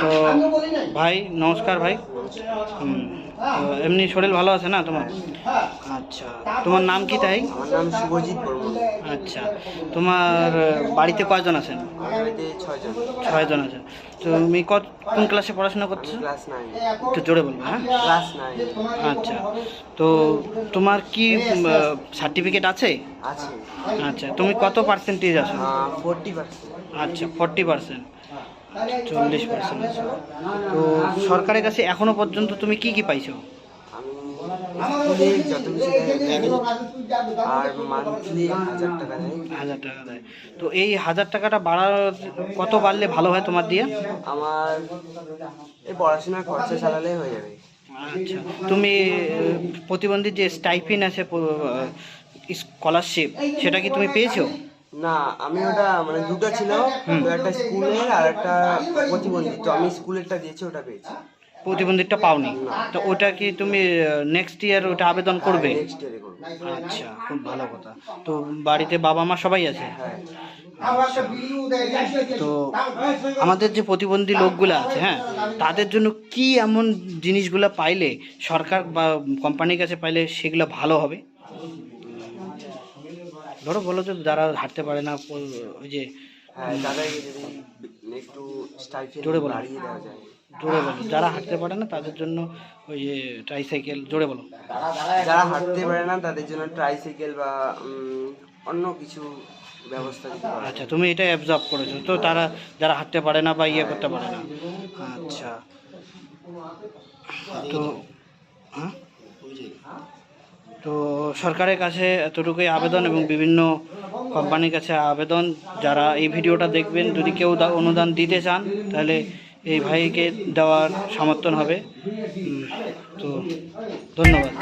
তো ভাই নমস্কার ভাই। তো এমনি শরীর ভালো আছে না তোমার? আচ্ছা, তোমার নাম কি তাই? আমার নাম শুভজিৎ বর্মন। আচ্ছা, তোমার বাড়িতে কয়জন আছেন? আমার বাড়িতে 6 জন। 6 জন আছেন। তুমি কোন ক্লাসে পড়াশোনা আমি করছো? ক্লাস 9। একটু জোরে বলবে, হ্যাঁ? ক্লাস 9 আচ্ছা, তো তোমার কি সার্টিফিকেট আছে? আছে। আচ্ছা, তুমি কত পার্সেন্টেজ আছো? 40%। আচ্ছা, 40%, 40% আছে। তো সরকারের কাছে এখনো পর্যন্ত তুমি কি কি পাইছো? আমি স্কুলে যত কিছু দেয় আর মান্থলি 1000 টাকা দেয়। 1000 টাকা দেয়। তো এই 1000 টাকাটা কত বাড়লে ভালো হয় তোমার দিয়ে? আমার এই পড়াশোনার খরচা চালালেই হয়ে যাবে। আচ্ছা, তুমি প্রতিবন্ধী যে স্টাইপেন্ড আছে, স্কলারশিপ, সেটা কি তুমি পেয়েছো? না, আমি ওটা মানে দুটো ছিল, তো একটা স্কুলের আর একটা প্রতিবন্ধী, তো আমি স্কুলেরটা দিয়েছি, ওটা পেয়েছি। প্রতিবন্ধীটা পাওনি? তো ওটা কি তুমি নেক্সট ইয়ার ওটা আবেদন করবে? নেক্সট ইয়ারে করবো। আচ্ছা, খুব ভালো কথা। তো বাড়িতে বাবা মা সবাই আছে? হ্যাঁ। আচ্ছা, তো আমাদের যে প্রতিবন্ধী লোকগুলো আছে, হ্যাঁ, তাদের জন্য কি এমন জিনিসগুলো পাইলে সরকার বা কোম্পানির কাছে পাইলে সেগুলো ভালো হবে? ধরো বলো যে যারা হাঁটতে পারে না, ওই যে হ্যাঁ, তাদেরকে যদি একটু স্টাইপেন্ড জোরে বলো, বাড়িয়ে দেওয়া যায়। জোরে বলো, যারা হাঁটতে পারে না তাদের জন্য ওই যে ট্রাইসাইকেল, জোরে বলো। যারা হাঁটতে পারে না তাদের জন্য ট্রাইসাইকেল বা অন্য কিছু ব্যবস্থা দিতে পারে। আচ্ছা, তুমি এটা অ্যাবজর্ব করেছো তো, তারা যারা হাঁটতে পারে না বা ইয়ে করতে পারে না। আচ্ছা, তো হ্যাঁ, তো সরকারের কাছে এতটুকুই আবেদন এবং বিভিন্ন কোম্পানির কাছে আবেদন, যারা এই ভিডিওটা দেখবেন যদি কেউ অনুদান দিতে চান তাহলে এই ভাইকে দেওয়ার সমর্থন হবে। তো ধন্যবাদ।